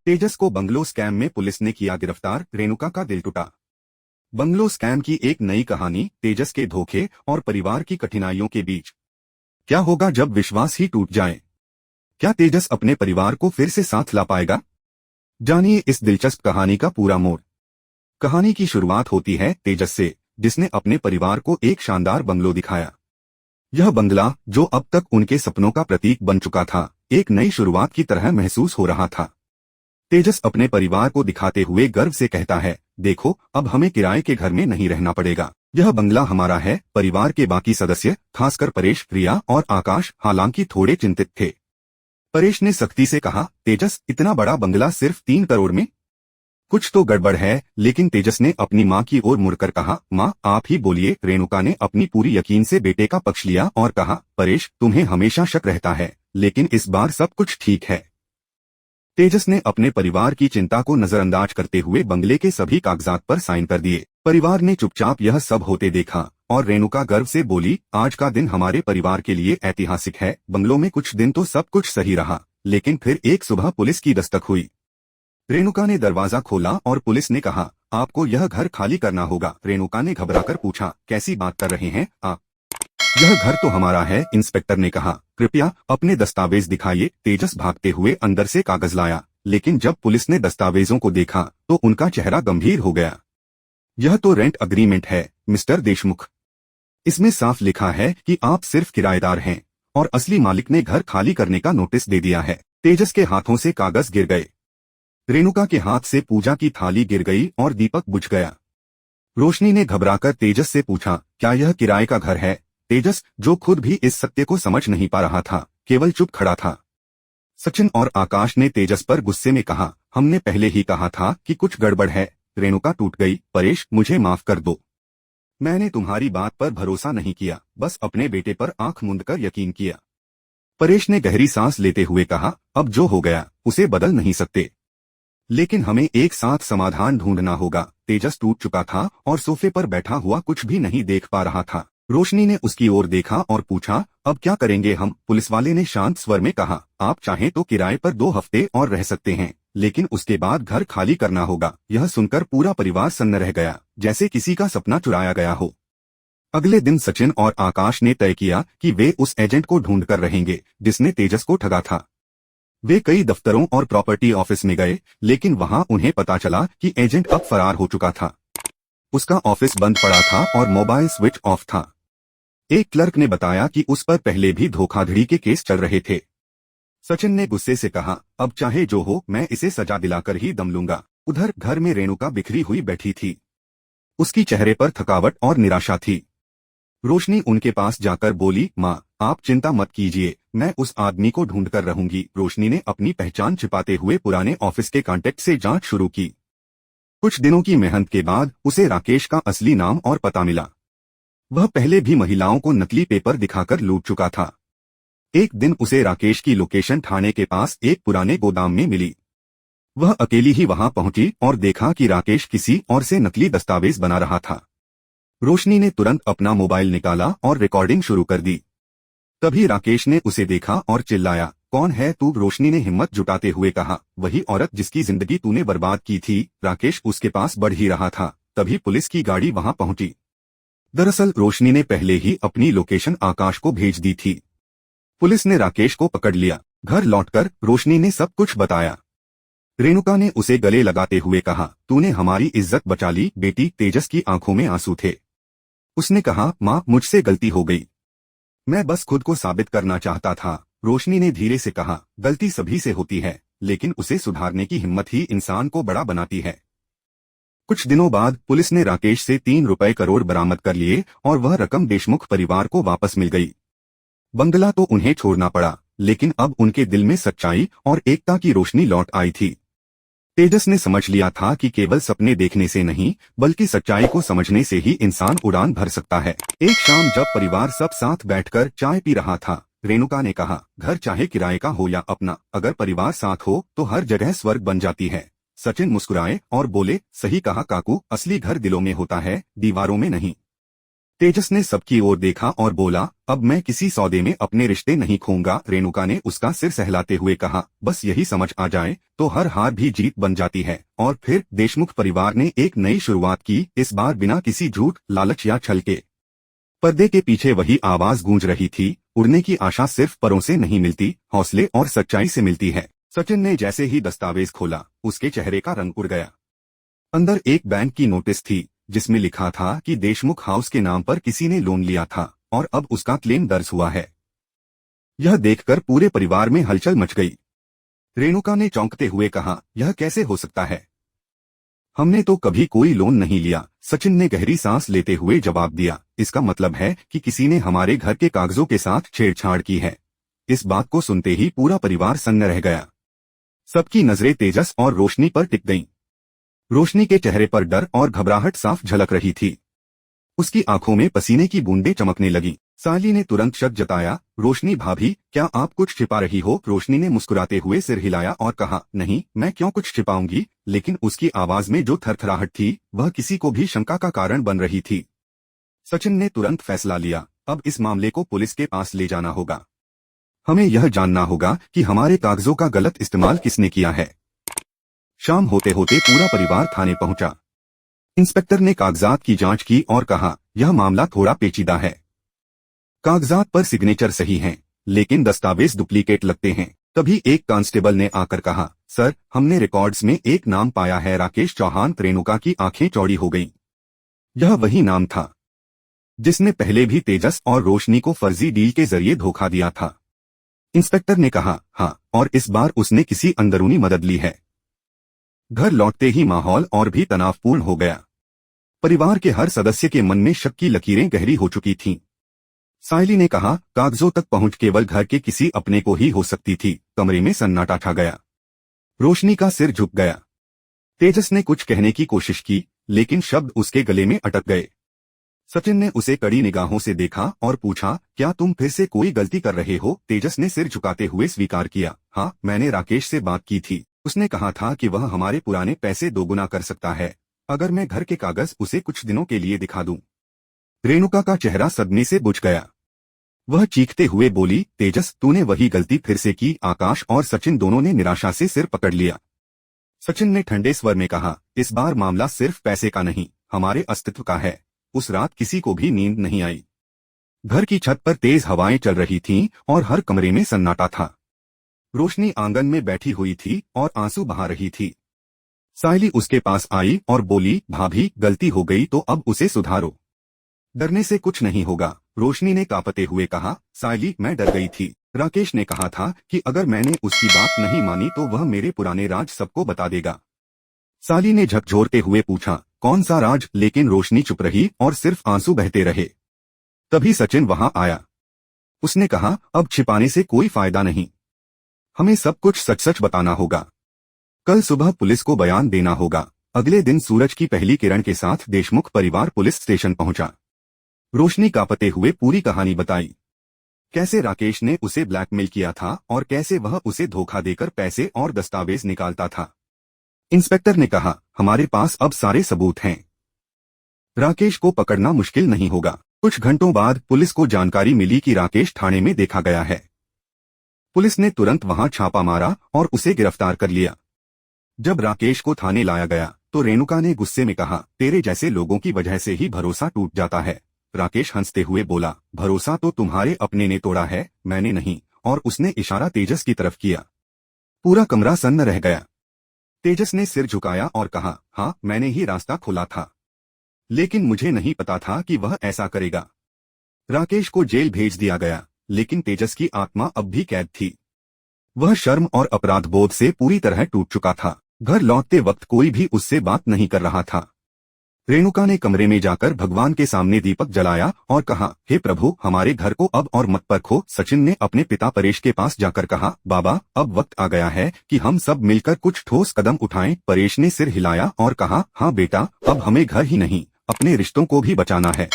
तेजस को bungalow scam में police ने किया गिरफ्तार, रेणुका का दिल टूटा। बंगलो स्कैम की एक नई कहानी, तेजस के धोखे और परिवार की कठिनाइयों के बीच। क्या होगा जब विश्वास ही टूट जाए? क्या तेजस अपने परिवार को फिर से साथ ला पाएगा? जानिए इस दिलचस्प कहानी का पूरा मोड़। कहानी की शुरुआत होती है तेजस से, जिसने अपने परिवार को एक शानदार बंगलो दिखाया। यह बंगला, जो अब तक उनके सपनों का प्रतीक बन चुका था, एक नई शुरुआत की तरह महसूस हो रहा था। तेजस अपने परिवार को दिखाते हुए गर्व से कहता है, देखो, अब हमें किराए के घर में नहीं रहना पड़ेगा। यह बंगला हमारा है। परिवार के बाकी सदस्य, खासकर परेश, रिया और आकाश, हालांकि थोड़े चिंतित थे। परेश ने सख्ती से कहा, तेजस, इतना बड़ा बंगला सिर्फ 3 करोड़ में? कुछ तो गड़बड़ है। लेकिन तेजस ने अपनी माँ की ओर मुड़कर कहा, माँ, आप ही बोलिए। रेणुका ने अपनी पूरी यकीन से बेटे का पक्ष लिया और कहा, परेश, तुम्हें हमेशा शक रहता है, लेकिन इस बार सब कुछ ठीक है। तेजस ने अपने परिवार की चिंता को नजरअंदाज करते हुए बंगले के सभी कागजात पर साइन कर दिए। परिवार ने चुपचाप यह सब होते देखा और रेणुका गर्व से बोली, आज का दिन हमारे परिवार के लिए ऐतिहासिक है। बंगलों में कुछ दिन तो सब कुछ सही रहा, लेकिन फिर एक सुबह पुलिस की दस्तक हुई। रेणुका ने दरवाजा खोला और पुलिस ने कहा, आपको यह घर खाली करना होगा। रेणुका ने घबराकर पूछा, कैसी बात कर रहे हैं आप? यह घर तो हमारा है, इंस्पेक्टर ने कहा। कृपया अपने दस्तावेज दिखाइए। तेजस भागते हुए अंदर से कागज लाया, लेकिन जब पुलिस ने दस्तावेजों को देखा तो उनका चेहरा गंभीर हो गया। यह तो रेंट अग्रीमेंट है, मिस्टर देशमुख। इसमें साफ लिखा है कि आप सिर्फ किराएदार हैं और असली मालिक ने घर खाली करने का नोटिस दे दिया है। तेजस के हाथों से कागज गिर गए। रेणुका के हाथ से पूजा की थाली गिर गई और दीपक बुझ गया। रोशनी ने घबराकर तेजस से पूछा, क्या यह किराए का घर है? तेजस, जो खुद भी इस सत्य को समझ नहीं पा रहा था, केवल चुप खड़ा था। सचिन और आकाश ने तेजस पर गुस्से में कहा, हमने पहले ही कहा था कि कुछ गड़बड़ है। रेणुका टूट गई, परेश, मुझे माफ कर दो। मैंने तुम्हारी बात पर भरोसा नहीं किया, बस अपने बेटे पर आंख मूंदकर यकीन किया। परेश ने गहरी सांस लेते हुए कहा, अब जो हो गया उसे बदल नहीं सकते, लेकिन हमें एक साथ समाधान ढूंढना होगा। तेजस टूट चुका था और सोफे पर बैठा हुआ कुछ भी नहीं देख पा रहा था। रोशनी ने उसकी ओर देखा और पूछा, अब क्या करेंगे हम? पुलिस वाले ने शांत स्वर में कहा, आप चाहें तो किराए पर 2 हफ्ते और रह सकते हैं, लेकिन उसके बाद घर खाली करना होगा। यह सुनकर पूरा परिवार सन्न रह गया, जैसे किसी का सपना चुराया गया हो। अगले दिन सचिन और आकाश ने तय किया कि वे उस एजेंट को ढूंढ कर रहेंगे जिसने तेजस को ठगा था। वे कई दफ्तरों और प्रॉपर्टी ऑफिस में गए, लेकिन वहां उन्हें पता चला कि एजेंट अब फरार हो चुका था। उसका ऑफिस बंद पड़ा था और मोबाइल स्विच ऑफ था। एक क्लर्क ने बताया कि उस पर पहले भी धोखाधड़ी के केस चल रहे थे। सचिन ने गुस्से से कहा, अब चाहे जो हो, मैं इसे सजा दिलाकर ही दम लूंगा। उधर घर में रेणुका बिखरी हुई बैठी थी। उसकी चेहरे पर थकावट और निराशा थी। रोशनी उनके पास जाकर बोली, माँ, आप चिंता मत कीजिए, मैं उस आदमी को ढूंढ कर रहूंगी। रोशनी ने अपनी पहचान छिपाते हुए पुराने ऑफिस के कांटेक्ट से जांच शुरू की। कुछ दिनों की मेहनत के बाद उसे राकेश का असली नाम और पता मिला। वह पहले भी महिलाओं को नकली पेपर दिखाकर लूट चुका था। एक दिन उसे राकेश की लोकेशन थाने के पास एक पुराने गोदाम में मिली। वह अकेली ही वहां पहुंची और देखा कि राकेश किसी और से नकली दस्तावेज बना रहा था। रोशनी ने तुरंत अपना मोबाइल निकाला और रिकॉर्डिंग शुरू कर दी। तभी राकेश ने उसे देखा और चिल्लाया, कौन है तू? रोशनी ने हिम्मत जुटाते हुए कहा, वही औरत जिसकी जिंदगी तूने बर्बाद की थी। राकेश उसके पास बढ़ ही रहा था, तभी पुलिस की गाड़ी वहां पहुंची। दरअसल रोशनी ने पहले ही अपनी लोकेशन आकाश को भेज दी थी। पुलिस ने राकेश को पकड़ लिया। घर लौटकर रोशनी ने सब कुछ बताया। रेणुका ने उसे गले लगाते हुए कहा, तूने हमारी इज्जत बचा ली बेटी। तेजस की आंखों में आंसू थे। उसने कहा, माँ, मुझसे गलती हो गई, मैं बस खुद को साबित करना चाहता था। रोशनी ने धीरे से कहा, गलती सभी से होती है, लेकिन उसे सुधारने की हिम्मत ही इंसान को बड़ा बनाती है। कुछ दिनों बाद पुलिस ने राकेश से 3 करोड़ बरामद कर लिए और वह रकम देशमुख परिवार को वापस मिल गई। बंगला तो उन्हें छोड़ना पड़ा, लेकिन अब उनके दिल में सच्चाई और एकता की रोशनी लौट आई थी। तेजस ने समझ लिया था कि केवल सपने देखने से नहीं, बल्कि सच्चाई को समझने से ही इंसान उड़ान भर सकता है। एक शाम जब परिवार सब साथ बैठकर चाय पी रहा था, रेणुका ने कहा, घर चाहे किराए का हो या अपना, अगर परिवार साथ हो तो हर जगह स्वर्ग बन जाती है। सचिन मुस्कुराए और बोले, सही कहा काकू, असली घर दिलों में होता है, दीवारों में नहीं। तेजस ने सबकी ओर देखा और बोला, अब मैं किसी सौदे में अपने रिश्ते नहीं खोऊंगा। रेणुका ने उसका सिर सहलाते हुए कहा, बस यही समझ आ जाए तो हर हार भी जीत बन जाती है। और फिर देशमुख परिवार ने एक नई शुरुआत की, इस बार बिना किसी झूठ, लालच या छल के। पर्दे के पीछे वही आवाज गूंज रही थी, उड़ने की आशा सिर्फ परों से नहीं मिलती, हौसले और सच्चाई से मिलती है। सचिन ने जैसे ही दस्तावेज खोला, उसके चेहरे का रंग उड़ गया। अंदर एक बैंक की नोटिस थी जिसमें लिखा था कि देशमुख हाउस के नाम पर किसी ने लोन लिया था और अब उसका क्लेम दर्ज हुआ है। यह देखकर पूरे परिवार में हलचल मच गई। रेणुका ने चौंकते हुए कहा, यह कैसे हो सकता है? हमने तो कभी कोई लोन नहीं लिया। सचिन ने गहरी सांस लेते हुए जवाब दिया, इसका मतलब है कि किसी ने हमारे घर के कागजों के साथ छेड़छाड़ की है। इस बात को सुनते ही पूरा परिवार सन्न रह गया। सबकी नजरें तेजस और रोशनी पर टिक गईं। रोशनी के चेहरे पर डर और घबराहट साफ झलक रही थी। उसकी आंखों में पसीने की बूंदें चमकने लगीं। साली ने तुरंत शक जताया, रोशनी भाभी, क्या आप कुछ छिपा रही हो? रोशनी ने मुस्कुराते हुए सिर हिलाया और कहा, नहीं, मैं क्यों कुछ छिपाऊंगी। लेकिन उसकी आवाज में जो थरथराहट थी, वह किसी को भी शंका का कारण बन रही थी। सचिन ने तुरंत फैसला लिया, अब इस मामले को पुलिस के पास ले जाना होगा। हमें यह जानना होगा कि हमारे कागजों का गलत इस्तेमाल किसने किया है। शाम होते होते पूरा परिवार थाने पहुंचा। इंस्पेक्टर ने कागजात की जांच की और कहा, यह मामला थोड़ा पेचीदा है। कागजात पर सिग्नेचर सही हैं, लेकिन दस्तावेज डुप्लीकेट लगते हैं। तभी एक कांस्टेबल ने आकर कहा, सर, हमने रिकॉर्ड्स में एक नाम पाया है, राकेश चौहान। रेणुका की आंखें चौड़ी हो गईं। यह वही नाम था जिसने पहले भी तेजस और रोशनी को फर्जी डील के जरिए धोखा दिया था। इंस्पेक्टर ने कहा, हाँ, और इस बार उसने किसी अंदरूनी मदद ली है। घर लौटते ही माहौल और भी तनावपूर्ण हो गया। परिवार के हर सदस्य के मन में शक की लकीरें गहरी हो चुकी थीं। सायली ने कहा, कागजों तक पहुंच केवल घर के किसी अपने को ही हो सकती थी। कमरे में सन्नाटा छा गया। रोशनी का सिर झुक गया। तेजस ने कुछ कहने की कोशिश की, लेकिन शब्द उसके गले में अटक गए। सचिन ने उसे कड़ी निगाहों से देखा और पूछा, क्या तुम फिर से कोई गलती कर रहे हो? तेजस ने सिर झुकाते हुए स्वीकार किया, हाँ, मैंने राकेश से बात की थी। उसने कहा था कि वह हमारे पुराने पैसे दोगुना कर सकता है अगर मैं घर के कागज उसे कुछ दिनों के लिए दिखा दूं। रेणुका का चेहरा सदमे से बुझ गया। वह चीखते हुए बोली, तेजस, तूने वही गलती फिर से की। आकाश और सचिन दोनों ने निराशा से सिर पकड़ लिया। सचिन ने ठंडे स्वर में कहा, इस बार मामला सिर्फ पैसे का नहीं, हमारे अस्तित्व का है। उस रात किसी को भी नींद नहीं आई। घर की छत पर तेज हवाएं चल रही थीं और हर कमरे में सन्नाटा था। रोशनी आंगन में बैठी हुई थी और आंसू बहा रही थी। सायली उसके पास आई और बोली, भाभी, गलती हो गई तो अब उसे सुधारो। डरने से कुछ नहीं होगा, रोशनी ने कांपते हुए कहा। सायली, मैं डर गई थी। राकेश ने कहा था कि अगर मैंने उसकी बात नहीं मानी तो वह मेरे पुराने राज सबको बता देगा। साली ने झकझोरते हुए पूछा, कौन सा राज? लेकिन रोशनी चुप रही और सिर्फ आंसू बहते रहे। तभी सचिन वहां आया। उसने कहा, अब छिपाने से कोई फायदा नहीं, हमें सब कुछ सच सच बताना होगा। कल सुबह पुलिस को बयान देना होगा। अगले दिन सूरज की पहली किरण के साथ देशमुख परिवार पुलिस स्टेशन पहुंचा। रोशनी कांपते हुए पूरी कहानी बताई, कैसे राकेश ने उसे ब्लैकमेल किया था और कैसे वह उसे धोखा देकर पैसे और दस्तावेज निकालता था। इंस्पेक्टर ने कहा, हमारे पास अब सारे सबूत हैं, राकेश को पकड़ना मुश्किल नहीं होगा। कुछ घंटों बाद पुलिस को जानकारी मिली कि राकेश थाने में देखा गया है। पुलिस ने तुरंत वहां छापा मारा और उसे गिरफ्तार कर लिया। जब राकेश को थाने लाया गया तो रेणुका ने गुस्से में कहा, तेरे जैसे लोगों की वजह से ही भरोसा टूट जाता है। राकेश हंसते हुए बोला, भरोसा तो तुम्हारे अपने ने तोड़ा है, मैंने नहीं। और उसने इशारा तेजस की तरफ किया। पूरा कमरा सन्न रह गया। तेजस ने सिर झुकाया और कहा, हाँ, मैंने ही रास्ता खोला था, लेकिन मुझे नहीं पता था कि वह ऐसा करेगा। राकेश को जेल भेज दिया गया, लेकिन तेजस की आत्मा अब भी कैद थी। वह शर्म और अपराध बोध से पूरी तरह टूट चुका था। घर लौटते वक्त कोई भी उससे बात नहीं कर रहा था। रेणुका ने कमरे में जाकर भगवान के सामने दीपक जलाया और कहा, हे प्रभु, हमारे घर को अब और मत परखो। सचिन ने अपने पिता परेश के पास जाकर कहा, बाबा, अब वक्त आ गया है कि हम सब मिलकर कुछ ठोस कदम उठाएं। परेश ने सिर हिलाया और कहा, हाँ बेटा, अब हमें घर ही नहीं, अपने रिश्तों को भी बचाना है।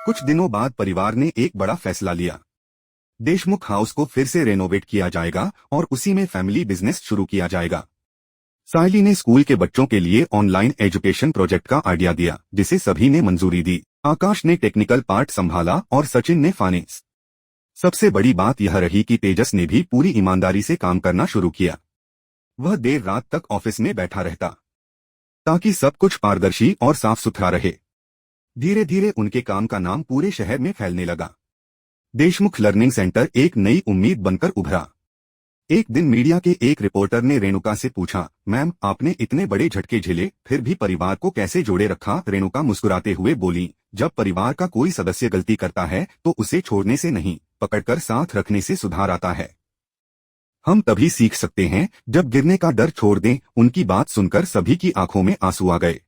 कुछ दिनों बाद परिवार ने एक बड़ा फैसला लिया। देशमुख हाउस को फिर से रेनोवेट किया जाएगा और उसी में फैमिली बिजनेस शुरू किया जाएगा। सायली ने स्कूल के बच्चों के लिए ऑनलाइन एजुकेशन प्रोजेक्ट का आइडिया दिया, जिसे सभी ने मंजूरी दी। आकाश ने टेक्निकल पार्ट संभाला और सचिन ने फाइनेंस। सबसे बड़ी बात यह रही कि तेजस ने भी पूरी ईमानदारी से काम करना शुरू किया। वह देर रात तक ऑफिस में बैठा रहता ताकि सब कुछ पारदर्शी और साफ सुथरा रहे। धीरे धीरे उनके काम का नाम पूरे शहर में फैलने लगा। देशमुख लर्निंग सेंटर एक नई उम्मीद बनकर उभरा। एक दिन मीडिया के एक रिपोर्टर ने रेणुका से पूछा, मैम आपने इतने बड़े झटके झेले फिर भी परिवार को कैसे जोड़े रखा? रेणुका मुस्कुराते हुए बोली, जब परिवार का कोई सदस्य गलती करता है तो उसे छोड़ने से नहीं, पकड़कर साथ रखने से सुधार आता है। हम तभी सीख सकते हैं जब गिरने का डर छोड़ दें। उनकी बात सुनकर सभी की आंखों में आंसू आ गए।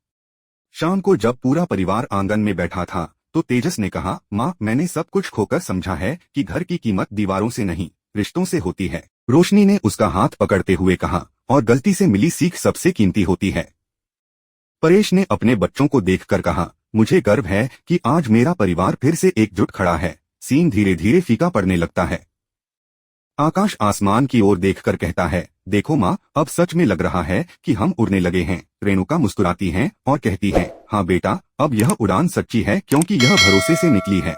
शाम को जब पूरा परिवार आंगन में बैठा था तो तेजस ने कहा, माँ मैंने सब कुछ खोकर समझा है कि घर की कीमत दीवारों से नहीं रिश्तों से होती है। रोशनी ने उसका हाथ पकड़ते हुए कहा, और गलती से मिली सीख सबसे कीमती होती है। परेश ने अपने बच्चों को देखकर कहा, मुझे गर्व है कि आज मेरा परिवार फिर से एकजुट खड़ा है। सीन धीरे धीरे फीका पड़ने लगता है। आकाश आसमान की ओर देखकर कहता है, देखो माँ अब सच में लग रहा है कि हम उड़ने लगे हैं। रेणुका मुस्कुराती है और कहती है, हाँ बेटा अब यह उड़ान सच्ची है क्योंकि यह भरोसे से निकली है।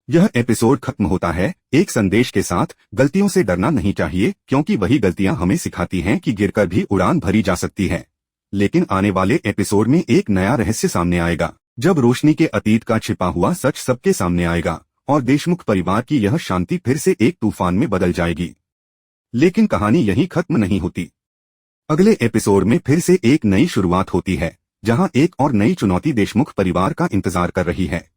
यह एपिसोड खत्म होता है एक संदेश के साथ, गलतियों से डरना नहीं चाहिए क्योंकि वही गलतियां हमें सिखाती हैं कि गिरकर भी उड़ान भरी जा सकती है। लेकिन आने वाले एपिसोड में एक नया रहस्य सामने आएगा, जब रोशनी के अतीत का छिपा हुआ सच सबके सामने आएगा और देशमुख परिवार की यह शांति फिर से एक तूफान में बदल जाएगी। लेकिन कहानी यहीं खत्म नहीं होती। अगले एपिसोड में फिर से एक नई शुरुआत होती है, जहां एक और नई चुनौती देशमुख परिवार का इंतजार कर रही है।